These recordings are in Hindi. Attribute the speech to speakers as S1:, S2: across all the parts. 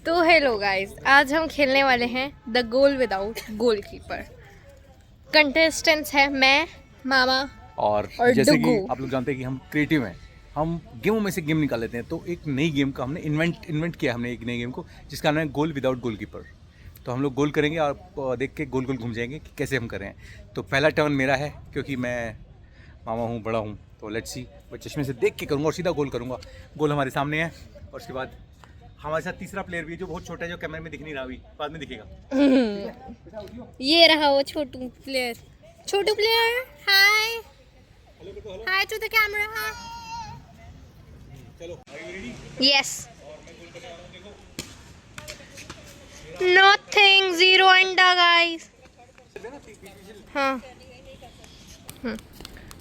S1: तो हेलो गाइस, आज हम खेलने वाले हैं the goal without goalkeeper. Contestants है मैं, मामा
S2: और जैसे कि आप लोग जानते हैं कि हम क्रिएटिव हैं, हम गेमों में से गेम निकाल लेते हैं। तो एक नई गेम का हमने इन्वेंट किया, हमने एक नई गेम को जिसका नाम है गोल विदाउट गोलकीपर। तो हम लोग गोल करेंगे और देख के गोल गोल घूम जाएंगे कि कैसे हम करें। तो पहला टर्न मेरा है क्योंकि मैं मामा हूँ, बड़ा हूँ, तो लेट्स सी। मैं चश्मे से देख के करूँगा और सीधा गोल करूँगा। गोल हमारे सामने है और उसके बाद हमारे साथ तीसरा प्लेयर भी है जो बहुत छोटा है, जो कैमरे में दिख नहीं रहा, अभी बाद में दिखेगा।
S1: ये रहा वो Chhotu player. Chhotu player, hi hi to the camera. Hi,
S2: चलो,
S1: यस, नथिंग, जीरो अंडा गाइस। हाँ,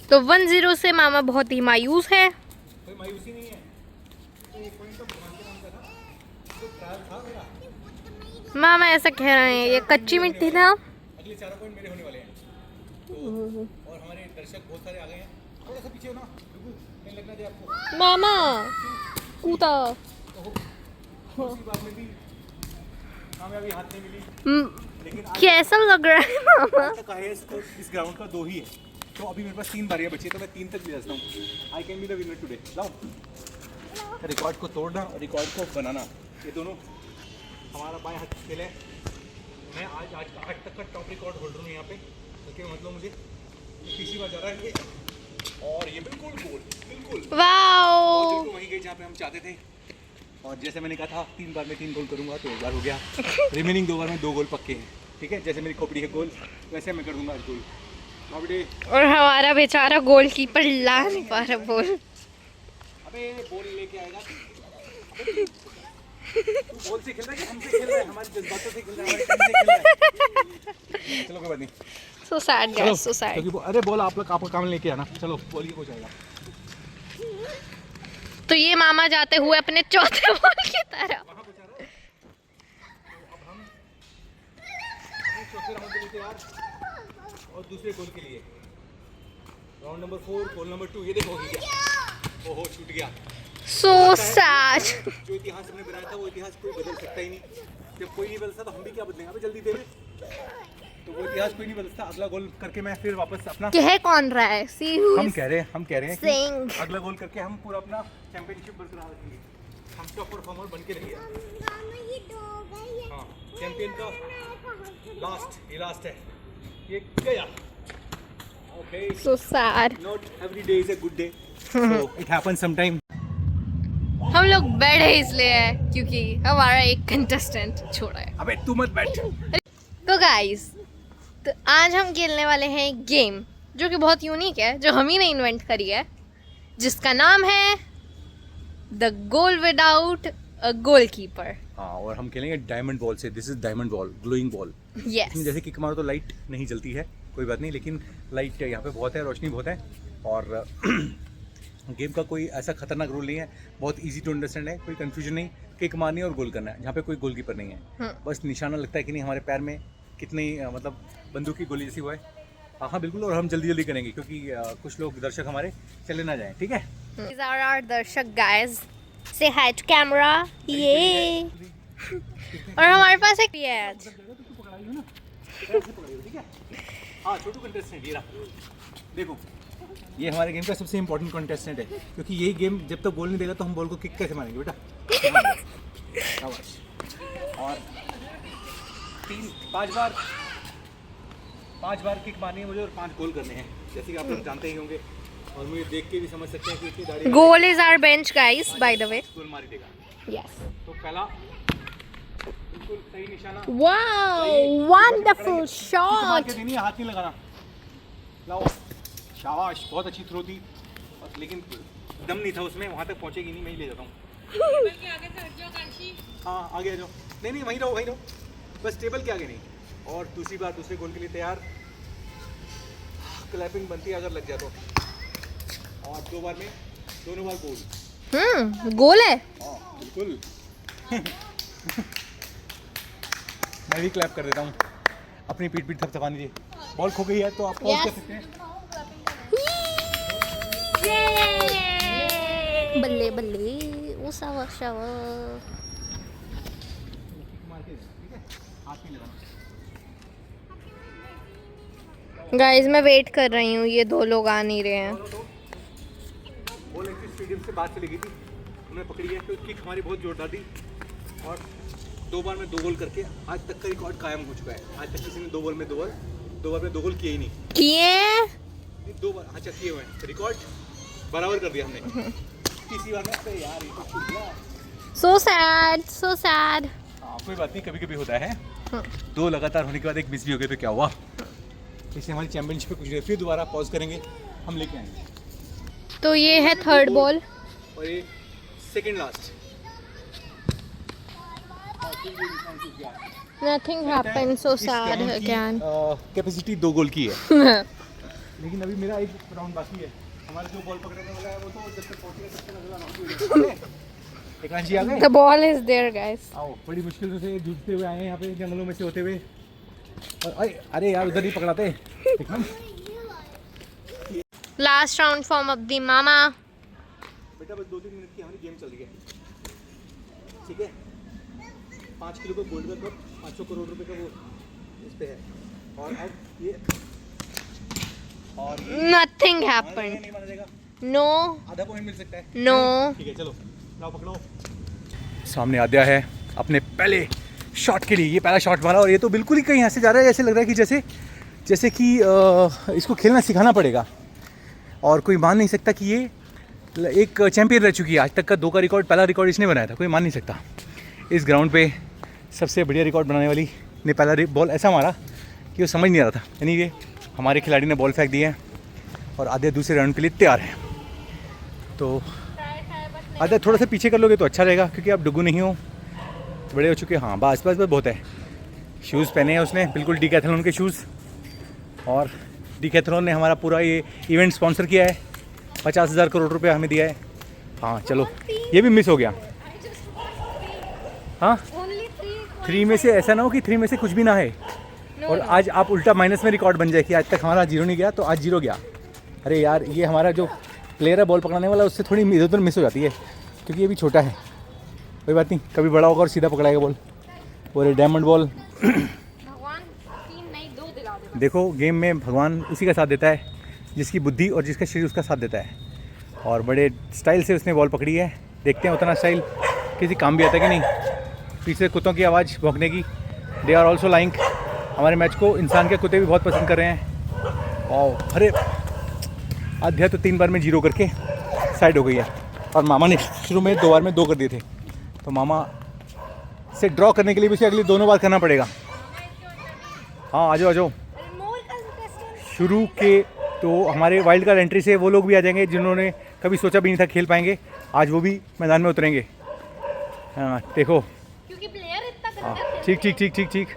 S1: तो 1-0 से मामा बहुत ही मायूस है।
S2: कोई मायूसी नहीं है।
S1: मामा ऐसा कह रहे हैं, ये कच्ची मिट्टी था।
S2: अगले चारों पॉइंट मेरे होने वाले हैं। तो और हमारे दर्शक बहुत सारे आ गए हैं। थोड़ा सा पीछे हो ना, नहीं लगना दे आपको।
S1: मामा कूदा।
S2: दूसरी बात में भी कामयाबी हाथ नहीं मिली, लेकिन
S1: कैसा लग रहा है मामा?
S2: तक है इस ग्राउंड का 2 ही है। तो अभी मेरे पास 3 बारियां बची है, तो मैं 3 तक भी जा सकता हूँ। I can be the winner today. लाओ, रिकॉर्ड को तोड़ना और रिकॉर्ड को बनाना, ये दोनों हमारा बाएं हाथ खेल है। मैं आज तक का टॉप रिकॉर्ड होल्डर हूँ यहाँ पे। तो मतलब मुझे तीसरी बार जा रहा है ये, और ये बिल्कुल गोल, बिल्कुल
S1: वाओ,
S2: वहीं गए जहाँ पे हम चाहते थे। और जैसे मैंने कहा था 3 बार में 3 गोल करूँगा, तो 1 बार हो गया। रिमेनिंग 2 बार में 2 गोल पक्के हैं। ठीक है, जैसे मेरी खोपड़ी है गोल, वैसे मैं कर दूँगा आज गोल।
S1: और हमारा बेचारा गोलकीपर ला नहीं पा रहा बोल।
S2: अबे बॉल लेके आएगा। तू बॉल से खेल रहा है कि हमसे खेल रहा है? हमारे जज्बातों से खेल रहा है, हमारी टीम से खेल रहा है। चलो कोई बात नहीं।
S1: So sad guys, so sad।
S2: अरे बॉल आप लोग आपका काम लेके आना। चलो बॉल ही हो जाएगा।
S1: तो ये मामा जाते हुए अपने चौथे बॉल की तरफ।
S2: वहाँ पहुँचा रहा है। तो अब हम चौथे राउंड के लिए तैयार और दूसरे गोल के लिए। Round number 4, goal number 2। ये देखो, हो गया। ओहो, छूट गया।
S1: So sad।
S2: जो इतिहास हमने बनाया था वो इतिहास कोई बदल सकता ही नहीं। जब कोई नहीं बदलता तो हम भी क्या बदलेंगे? अबे जल्दी दे। तो वो इतिहास कोई नहीं बदलता। अगला गोल करके मैं फिर वापस अपना
S1: कह कौन रहा है? See who
S2: हम
S1: is
S2: कह रहे हैं
S1: saying।
S2: कि अगला गोल करके हम पूरा अपना चैंपियनशिप बरकरार रखेंगे। हम टॉप परफॉर्मर बन के रहेंगे। हाँ, चैंपियन का लास्ट है ये गया। Okay,
S1: So sad।
S2: Not every day is a good day, so it happens sometime.
S1: हम लोग बैठे इसलिए है क्योंकि हमारा एक कंटेस्टेंट छोड़ा है।
S2: अबे तू मत बैठ।
S1: तो गाइस, तो आज हम खेलने वाले हैं एक गेम जो कि बहुत यूनिक है, जो हम ही ने इन्वेंट करी है, जिसका नाम है the goal without a goalkeeper.
S2: हाँ, और हम खेलेंगे डायमंड बॉल से। This is diamond ball, glowing ball.
S1: Yes.
S2: जैसे कि मारो तो लाइट नहीं जलती है, कोई बात नहीं, लेकिन लाइट यहाँ पे बहुत है, रोशनी बहुत है। और गेम का कोई ऐसा खतरनाक रूल नहीं है, बहुत इजी टू अंडरस्टैंड है। कोई कंफ्यूजन नहीं, किक मारनी है और गोल करना है। यहाँ पे कोई गोलकीपर नहीं है, बस निशाना लगता है कि नहीं हमारे पैर में कितनी मतलब बंदूक की गोली जैसी हुआ है। हाँ बिल्कुल, और हम जल्दी जल्दी करेंगे क्योंकि कुछ लोग दर्शक हमारे चले ना जाएं। ठीक है,
S1: These are our दर्शक guys। Say hi to camera। ये और हमारे पास एक भी है आज।
S2: ठीक है। हाँ, छोटू कंटेस्टेंट ये रहा। देखो, ये हमारे गेम का सबसे इम्पोर्टेंट कंटेस्टेंट है, क्योंकि यही गेम जब तक बॉल नहीं देगा तो हम बॉल को किक कैसे मारेंगे बेटा? शाबाश। और 5 बार किक मारनी है मुझे और 5 गोल करने हैं, जैसे कि आप लोग जानते ही होंगे और मुझे देख के भी समझ सकते हैं कि इतनी दाढ़ी।
S1: Goal is our bench guys, by the way.
S2: Goal मार देगा।
S1: यस।
S2: तो पहला बिल्कुल सही निशाना।
S1: Wow, wonderful shot.
S2: हाथ नहीं लगाना। लाओ, शाबाश, बहुत अच्छी थ्रो थी, लेकिन दम नहीं था उसमें, वहाँ तक पहुँचेगी नहीं, मैं ही ले जाता हूँ। हाँ, आगे आ जाओ। नहीं, वहीं रहो, बस टेबल के आगे नहीं। और दूसरी बार दूसरे गोल के लिए तैयार। क्लैपिंग बनती है अगर लग जाए तो। और 2 बार में दोनों बार गोल।
S1: गोल है।
S2: हाँ बिल्कुल। मैं भी क्लैप कर देता हूँ, अपनी पीठ थपथपानी थी। बॉल खो गई है तो आप पॉज कर सकते हैं।
S1: बल्ले बल्ले, उसावा शावा। गाइस मैं वेट कर रही हूँ, ये दो लोग आ नहीं रहे हैं।
S2: बॉल एक्चुअली स्टेडियम से बाहर चली गई थी, उन्होंने पकड़ी है तो किक हमारी बहुत जोरदार थी और 2 बार में 2 गोल करके आज तक का रिकॉर्ड कायम हो चुका है। आज तक किसी ने 2 बॉल में 2 गोल किए ही नहीं।
S1: किए
S2: 2 बार अच्छा किए हुए हैं, रिकॉर्ड बराबर कर दिया हमने। किसी बार में अबे यार ये तो छूट गया।
S1: So sad, so sad.
S2: हाँ कोई बात नहीं, कभी कभी होता है। 2 लगातार होने के बाद एक मिस भी हो गए तो क्या हुआ। इससे हमारी चैंपियनशिप पे कुछ नहीं, फिर दोबारा पॉज करेंगे, हम लेके आएंगे।
S1: तो ये है थर्ड बॉल
S2: और ये second last.
S1: Nothing happened, so sad again.
S2: Capacity 2 गोल की है लेकिन अभी मेरा एक राउंड बाकी है। हमारा जो बॉल पकड़ने वाला है वो तो जब तक पहुंचेगा तब तक अगला राउंड होगा। एकांशी आ गए।
S1: The ball is there guys।
S2: आओ, बड़ी मुश्किल से जूझते हुए आए हैं यहाँ पे जंगलों में से होते हुए। और अरे यार उधर ही पकड़ाते।
S1: Last round form of the मामा।
S2: बेटा बस 2-3 मिनट की हमारी गेम चल रही है, ठीक है। 5 किलो का गोल्ड कप, 500 करोड़ रुपए का वो इस पे है। और अब ये
S1: नथिंग हैपेंड।
S2: नहीं माना जाएगा।
S1: नो,
S2: आधा पॉइंट मिल सकता है।
S1: नो।
S2: ठीक है चलो लाओ पकड़ो। सामने आद्या है अपने पहले शॉट के लिए। ये पहला शॉट मारा और ये तो बिल्कुल ही कहीं यहाँ से जा रहा है, ऐसे लग रहा है कि जैसे कि इसको खेलना सिखाना पड़ेगा। और कोई मान नहीं सकता कि ये एक चैंपियन रह चुकी है। आज तक का 2 का रिकॉर्ड, पहला रिकॉर्ड इसने बनाया था, कोई मान नहीं सकता। इस ग्राउंड पे सबसे बढ़िया रिकॉर्ड बनाने वाली ने पहला बॉल ऐसा मारा कि वो समझ नहीं आ रहा था। यानी कि हमारे खिलाड़ी ने बॉल फेंक दी है और आधे दूसरे राउंड के लिए तैयार है। तो आधा थोड़ा सा पीछे कर लोगे तो अच्छा रहेगा, क्योंकि आप डुगू नहीं हो, बड़े हो चुके। हाँ बस बहुत है। शूज़ पहने हैं उसने, बिल्कुल डीकैथलॉन के शूज़। और डीकैथलॉन ने हमारा पूरा ये इवेंट स्पॉन्सर किया है, 50,000 करोड़ रुपया हमें दिया है। हाँ चलो ये भी मिस हो गया। हाँ 3 में से ऐसा ना हो कि 3 में से कुछ भी ना है। और आज आप उल्टा माइनस में रिकॉर्ड बन जाए कि आज तक हमारा 0 नहीं गया तो आज 0 गया। अरे यार ये हमारा जो प्लेयर है बॉल पकड़ाने वाला, उससे थोड़ी इधर उधर मिस हो जाती है, क्योंकि ये भी छोटा है। कोई बात नहीं, कभी बड़ा होगा और सीधा पकड़ाएगा बॉल। और ये डायमंड बॉल देखो, गेम में भगवान उसी का साथ देता है जिसकी बुद्धि और जिसका शरीर उसका साथ देता है। और बड़े स्टाइल से उसने बॉल पकड़ी है। देखते हैं उतना स्टाइल किसी काम भी आता है कि नहीं। पीछे कुत्तों की आवाज़ भौंकने की, दे आर ऑल्सो लाइक। हमारे मैच को इंसान के कुत्ते भी बहुत पसंद कर रहे हैं। और अरे आध्या तो 3 बार में 0 करके साइड हो गई है। और मामा ने शुरू में 2 बार में 2 कर दिए थे, तो मामा से ड्रॉ करने के लिए भी उसे अगली दोनों बार करना पड़ेगा। हाँ आ जाओ। शुरू के तो हमारे वाइल्ड कार्ड एंट्री से वो लोग भी आ जाएंगे जिन्होंने कभी सोचा भी नहीं था खेल पाएंगे, आज वो भी मैदान में उतरेंगे। हाँ देखो,
S1: क्योंकि प्लेयर इतना गंदा
S2: खेलते हैं। ठीक।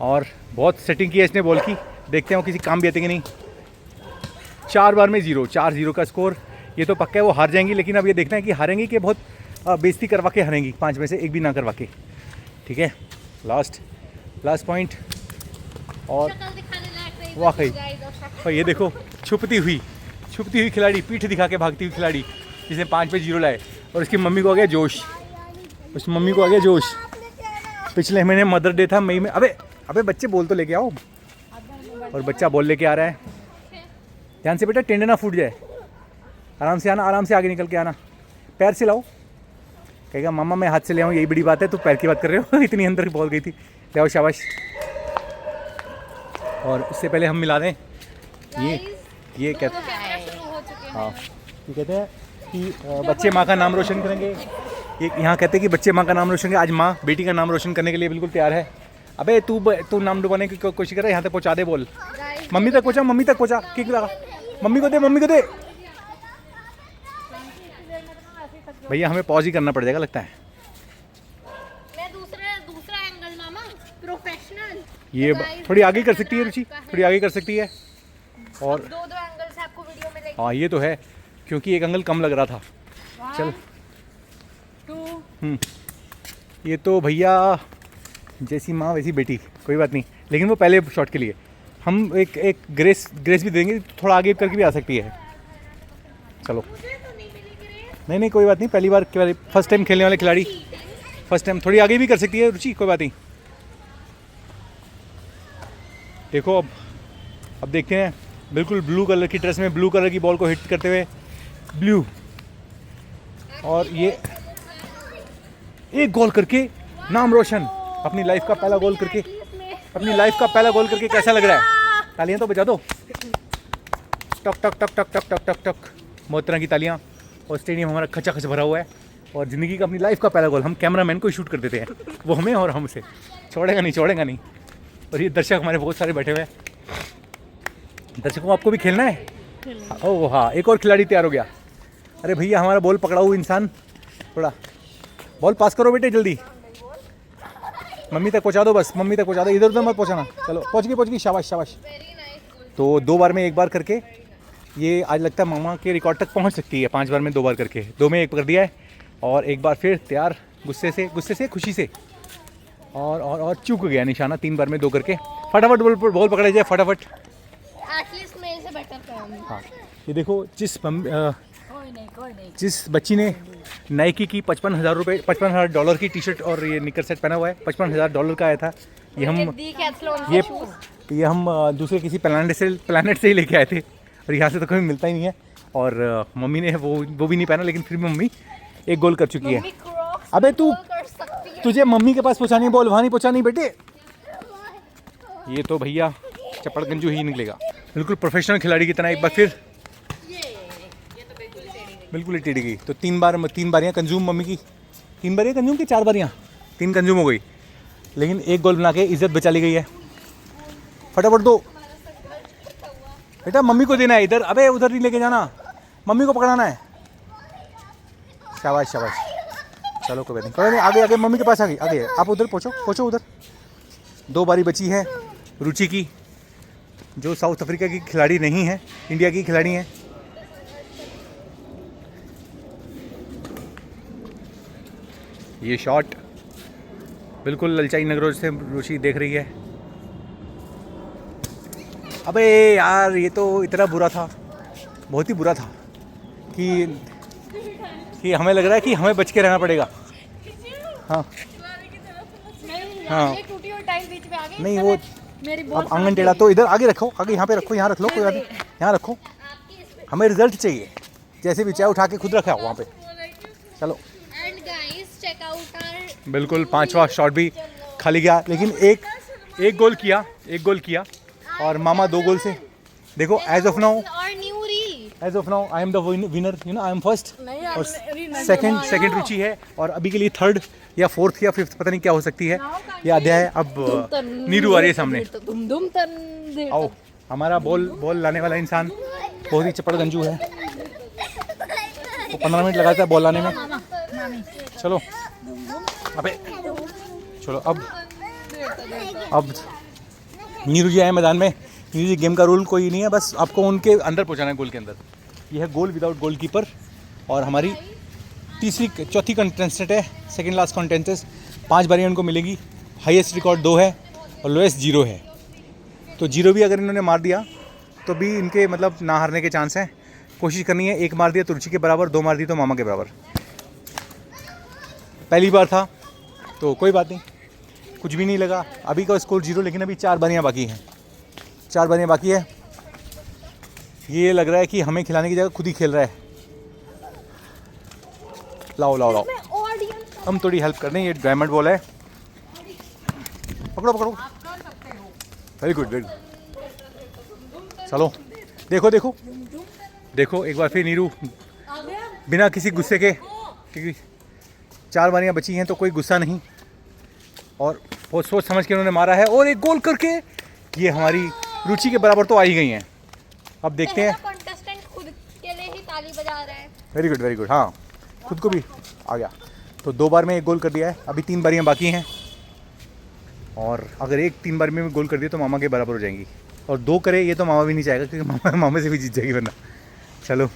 S2: और बहुत सेटिंग की है इसने बॉल की। देखते हैं वो किसी काम भी आते कि नहीं। 4 बार में 0, 4-0 का स्कोर। ये तो पक्का है वो हार जाएंगी, लेकिन अब ये देखना है कि हारेंगी कि बहुत बेइज्जती करवा के हारेंगी। 5 में से 1 भी ना करवा के। ठीक है, लास्ट पॉइंट। और वाकई और ये देखो छुपती हुई खिलाड़ी, पीठ दिखा के भागती हुई खिलाड़ी, जिसने 5 पे 0 लाए। और उसकी मम्मी को आ गया जोश, पिछले महीने मदर डे था मई में। अबे बच्चे बॉल तो लेके आओ। और बच्चा बॉल लेके आ रहा है। ध्यान से बेटा, टेंडे ना फूट जाए। आराम से आना, आराम से आगे निकल के आना। पैर से लाओ। कहेगा मामा मैं हाथ से ले आऊँ, यही बड़ी बात है, तो पैर की बात कर रहे हो। इतनी अंदर बॉल गई थी। ले आओ, शाबाश। और उससे पहले हम मिला दें ये कहते हैं, हाँ ये कहते हैं कि बच्चे माँ का नाम रोशन करेंगे। ये यहाँ कहते हैं कि बच्चे माँ का नाम रोशन करेंगे। आज माँ बेटी का नाम रोशन करने के लिए बिल्कुल तैयार है। अबे तू नाम डुबाने की कोशिश कर रहा है, यहाँ तक पहुँचा दे बॉल। मम्मी तक पहुँचा। किक लगा, मम्मी को दे। भैया हमें पॉज ही करना पड़ जाएगा लगता है।
S1: मैं दूसरा एंगल मामा, प्रोफेशनल।
S2: ये थोड़ी आगे कर सकती है रुचि, थोड़ी आगे कर सकती है। और
S1: 2 एंगल से आपको वीडियो मिलेगी।
S2: हाँ ये तो है, क्योंकि एक एंगल कम लग रहा था। चल
S1: 2
S2: ये तो भैया जैसी माँ वैसी बेटी, कोई बात नहीं। लेकिन वो पहले शॉट के लिए हम एक ग्रेस भी देंगे, थोड़ा आगे करके भी आ सकती है। चलो नहीं कोई बात नहीं, पहली बार फर्स्ट टाइम खेलने वाले खिलाड़ी, फर्स्ट टाइम थोड़ी आगे भी कर सकती है रुचि, कोई बात नहीं। देखो अब देखते हैं, बिल्कुल ब्लू कलर की ड्रेस में ब्लू कलर की बॉल को हिट करते हुए ब्लू, और ये एक गोल करके नाम रोशन, अपनी लाइफ का पहला गोल करके, अपनी लाइफ का पहला गोल करके कैसा लग रहा है? तालियां तो बजा दो, टक टक टक टक टक टक टक टक, बहुत तरह की तालियां। और स्टेडियम हमारा खचा खच भरा हुआ है, और ज़िंदगी का अपनी लाइफ का पहला गोल हम कैमरामैन को ही शूट कर देते हैं, वो हमें और हम उसे, छोड़ेगा नहीं। और ये दर्शक हमारे बहुत सारे बैठे हुए हैं। दर्शकों, आपको भी खेलना है? ओह हाँ, एक और खिलाड़ी तैयार हो गया। अरे भैया, हमारा बॉल पकड़ा हुआ इंसान, थोड़ा बॉल पास करो बेटे जल्दी, मम्मी तक पहुंचा दो, बस मम्मी तक पहुंचा दो, इधर उधर मत पहुंचाना। चलो पहुंच गई, शाबाश। तो 2 बार में 1 बार करके ये आज लगता है मामा के रिकॉर्ड तक पहुंच सकती है। 5 बार में 2 बार करके, 2 में 1 कर दिया है, और 1 बार फिर तैयार, गुस्से से खुशी से, और चूक गया निशाना। 3 बार में 2 करके फटाफट बॉल पकड़ा जाए, फटाफट।
S1: एटलीस्ट मेरे से बेटर कर।
S2: हाँ, ये देखो, जिस बच्ची ने नाइकी की $55,000 की टी शर्ट और ये निकर सेट पहना हुआ है, $55,000 का आया था। ये हम दूसरे किसी प्लानट से ही लेके आए थे, और यहाँ से तो कभी मिलता ही नहीं है। और मम्मी ने वो भी नहीं पहना, लेकिन फिर भी मम्मी 1 गोल कर चुकी है। अबे तुझे मम्मी के पास पहुँचानी है बॉल, वहाँ नहीं पहुँचानी बेटे। ये तो भैया चपड़गंजू ही निकलेगा, बिल्कुल प्रोफेशनल खिलाड़ी की तरह। एक बार फिर बिल्कुल ही टिड़ गई। तो 3 बारियाँ कंज्यूम मम्मी की, 3 बारियाँ कंज्यूम की 4 बारियाँ, 3 कंज्यूम हो गई, लेकिन 1 गोल बना के इज्जत बचा ली गई है। फटाफट दो बेटा, मम्मी को देना है इधर। अबे उधर नहीं लेके जाना, मम्मी को पकड़ाना है। शाबाश। चलो कोई बात नहीं, आगे मम्मी के पास आगे आप उधर पहुँचो उधर। 2 बारी बची है रुचि की, जो साउथ अफ्रीका की खिलाड़ी नहीं है, इंडिया की खिलाड़ी है। ये शॉट बिल्कुल ललचाई नगरोज से रुचि देख रही है। अबे यार, ये तो इतना बुरा था, बहुत ही बुरा था कि हमें लग रहा है कि हमें बच के रहना पड़ेगा। हाँ नहीं, वो अब आंगन टेढ़ा, तो इधर आगे रखो, आगे यहाँ पे रखो, यहाँ रख लो, कोई बात नहीं, यहाँ रखो। हमें रिजल्ट चाहिए, जैसे भी चाहे उठा के खुद रखा हो वहाँ पे। चलो, बिल्कुल 5वां शॉट भी खाली गया, लेकिन एक गोल किया, और मामा 2 गोल से। देखो, as of now I am the winner, I am first, और सेकंड रुचि है, और अभी के लिए 3rd या 4th या 5th पता नहीं क्या हो सकती है ये अध्याय। अब नीरू आ रही है सामने। आओ, हमारा बॉल लाने वाला इंसान बहुत ही चपड़गंजू है, वो 15 मिनट लगाता है बॉल लाने में। चलो अबे चलो, अब नीरू जी आए मैदान में। नीरू जी, गेम का रूल कोई नहीं है, बस आपको उनके अंदर पहुंचाना है, गोल के अंदर। यह है गोल विदाउट गोलकीपर, और हमारी चौथी कंटेस्टेंट है, सेकंड लास्ट कंटेस्टेंट। 5 बारियाँ उनको मिलेगी। हाईएस्ट रिकॉर्ड 2 है और लोएस्ट 0 है। तो 0 भी अगर इन्होंने मार दिया तो भी इनके मतलब ना हारने के चांस हैं। कोशिश करनी है, 1 मार दिया तो रुचि के बराबर, 2 मार दी तो मामा के बराबर। पहली बार था तो कोई बात नहीं, कुछ भी नहीं लगा। अभी का स्कोर 0, लेकिन अभी 4 बारियाँ बाकी हैं, 4 बारियाँ बाकी है। ये लग रहा है कि हमें खिलाने की जगह खुद ही खेल रहा है। लाओ, हम थोड़ी हेल्प कर दें। ये डायमंड बॉल है, पकड़ो। Very good. चलो देखो एक बार फिर नीरू बिना किसी गुस्से के, क्योंकि 4 बारियाँ बची हैं तो कोई गुस्सा नहीं, और बहुत सोच समझ के उन्होंने मारा है, और 1 गोल करके ये हमारी रुचि के बराबर तो आ ही गई हैं। अब देखते हैं,
S1: कंटेस्टेंट खुद के लिए ही ताली बजा रहा है।
S2: Very good. हाँ, खुद को भी आ गया। तो 2 बार में 1 गोल कर दिया है, अभी 3 बारियाँ बाकी हैं, और अगर 3 बार में गोल कर दिया तो मामा के बराबर हो जाएंगी, और 2 करे ये तो मामा भी नहीं चाहेगा, क्योंकि मामा से भी जीत जाएगी वरना। चलो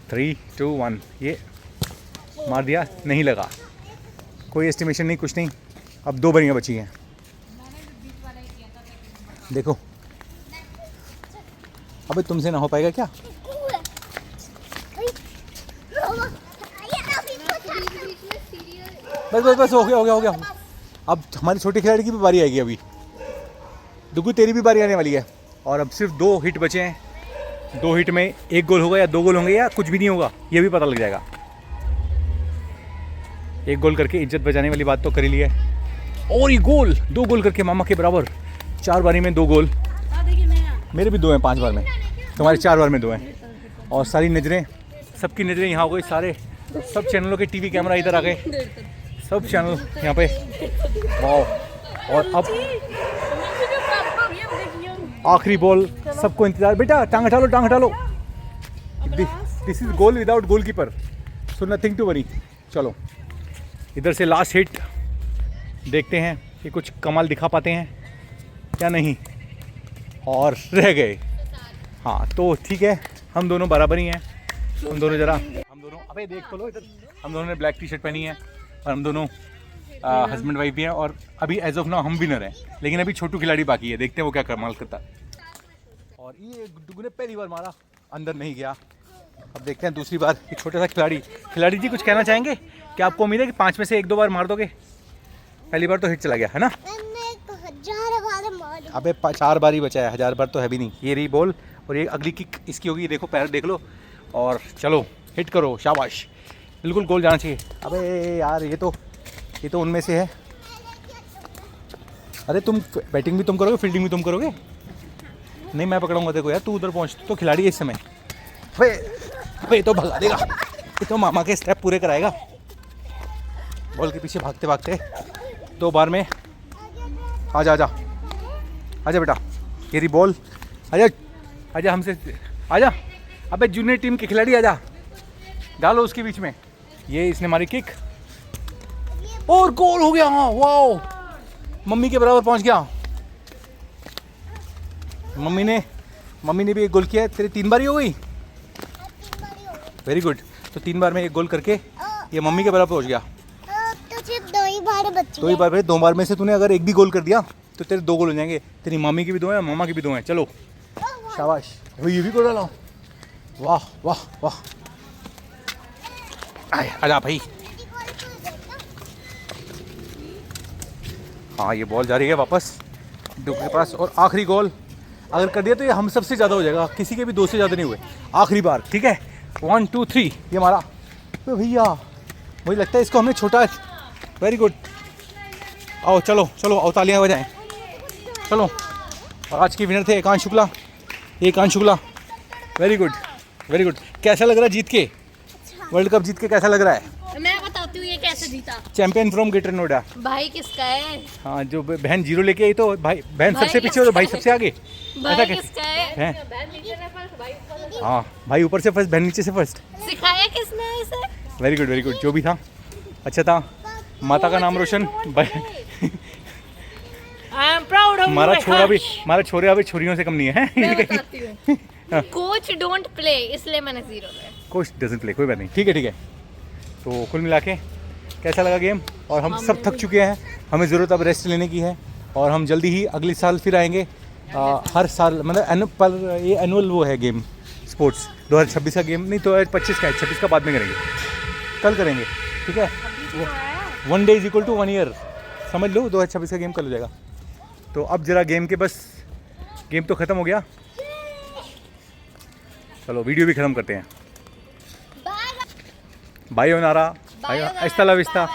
S2: 3, 2, 1, ये मार दिया, नहीं लगा, कोई एस्टिमेशन नहीं, कुछ नहीं। अब 2 बारियाँ बची हैं, देखो। अबे तुमसे ना हो पाएगा क्या? बस हो गया। अब हमारी छोटी खिलाड़ी की भी बारी आएगी अभी। दुगू तेरी भी बारी आने वाली है और अब सिर्फ 2 हिट बचे हैं। 2 हिट में 1 गोल होगा या 2 गोल होंगे या कुछ भी नहीं होगा, ये भी पता लग जाएगा। 1 गोल करके इज्जत बचाने वाली बात तो कर ही ली है। और ये गोल, 2 गोल करके मामा के बराबर। 4 बारी में 2 गोल। मेरे भी 2 हैं 5 बार में, तुम्हारे 4 बार में 2 हैं। और सारी नज़रें, सबकी नज़रें यहाँ हो गई। सारे सब चैनलों के टीवी कैमरा इधर आ गए, सब चैनल यहाँ पे। वाह। और अब आखिरी बॉल, सबको इंतजार। बेटा टांग हटा लो, टांग हटा लो। This is goal without goalkeeper, so nothing to worry. चलो इधर से लास्ट हिट, देखते हैं कि कुछ कमाल दिखा पाते हैं क्या नहीं। और रह गए। हाँ तो ठीक है, हम दोनों बराबर ही हैं। हम दोनों अबे देख तो लो इधर, हम दोनों ने ब्लैक टी शर्ट पहनी है और हम दोनों हस्बैंड वाइफ भी हैं। और अभी एज ऑफ नाउ हम विनर हैं, लेकिन अभी छोटू खिलाड़ी बाकी है, देखते हैं वो क्या कमाल करता है। और ये डुगू ने पहली बार मारा, अंदर नहीं गया। अब देखते हैं दूसरी बार। ये छोटा सा खिलाड़ी जी कुछ कहना चाहेंगे? क्या आपको उम्मीद है कि 5 में से 1-2 बार मार दोगे? पहली बार तो हिट चला गया है ना। अबे 4 बार ही बचा है, 1000 बार तो है भी नहीं। ये रही बॉल और ये अगली किक इसकी होगी, देखो पैर देख लो। और चलो हिट करो, शाबाश, बिल्कुल गोल जाना चाहिए। अबे यार ये तो उनमें से है। अरे तुम बैटिंग भी तुम करोगे, फील्डिंग भी तुम करोगे? नहीं मैं पकड़ूंगा देखो यार, तू उधर पहुँच, तो खिलाड़ी है इस समय। अबे तो भगा देगा, ये तो मामा के स्टेप पूरे कराएगा। बॉल के पीछे भागते भागते 2 बार में। आजा आजा आजा बेटा, ये रही बॉल। आजा आजा हमसे, आजा। अबे जूनियर टीम के खिलाड़ी आजा, डालो उसके बीच में। ये इसने मारी किक और गोल हो गया। हाँ वाओ, मम्मी के बराबर पहुंच गया। मम्मी ने भी 1 गोल किया है। तेरी 3 बार ही हो गई, वेरी गुड। तो 3 बार में 1 गोल करके ये मम्मी के बराबर पहुंच गया।
S3: तो सिर्फ 2 ही बार बची।
S2: 2 ही बार, 2 बार में से तूने अगर 1 भी गोल कर दिया तो तेरे 2 गोल हो जाएंगे। तेरी मम्मी की भी 2 हैं, मामा की भी 2 हैं। चलो शाबाश। ये भी गोल डाला, वाह वाह वाह। आजा भाई। हाँ ये बॉल जा रही है वापस डुग के पास। और आखिरी गोल अगर कर दिया तो ये हम सबसे ज़्यादा हो जाएगा, किसी के भी 2 से ज़्यादा नहीं हुए। आखिरी बार, ठीक है, 1 2 3 ये मारा। तो भैया मुझे लगता है इसको हमने छोटा। Very good. आओ चलो चलो, आओ तालियां बजाएं। चलो। और आज के विनर थे Ekansh Shukla. Very good very good. कैसा लग रहा है जीत के? वर्ल्ड कप जीत के कैसा लग रहा है?
S1: मैं बताती हूँ ये कैसे जीता।
S2: Champion from greater Noida.
S1: भाई किसका है?
S2: हाँ जो बहन 0 लेके आई तो भाई, बहन सबसे पीछे हो तो भाई सबसे आगे।
S1: भाई किसका है?
S2: हाँ भाई ऊपर से फर्स्ट, बहन नीचे से फर्स्ट।
S1: सिखाया किसने इसे?
S2: Very good very good. जो भी था अच्छा था। माता का नाम रोशन।
S1: आई एम प्राउड ऑफ
S2: हमारा छोरा भी छोरियों से कम नहीं है।
S1: कोच डोंट प्ले, इसलिए मैंने 0 है।
S2: कोच डजंट प्ले, कोई बात नहीं, ठीक है। तो कुल मिला के कैसा लगा गेम? और हम सब थक चुके हैं, हमें ज़रूरत अब रेस्ट लेने की है। और हम जल्दी ही अगले साल फिर आएंगे। हर साल मतलब पर ये एनुअल वो है गेम, स्पोर्ट्स 2026 का गेम नहीं, 2025 का है, 26 का बाद में करेंगे, कल करेंगे, ठीक है। 1 day = 1 year, समझ लो 2026 का गेम कल हो जाएगा। तो अब जरा गेम तो ख़त्म हो गया। चलो वीडियो भी ख़त्म करते हैं। बाय नारा, हस्ता ला विस्ता।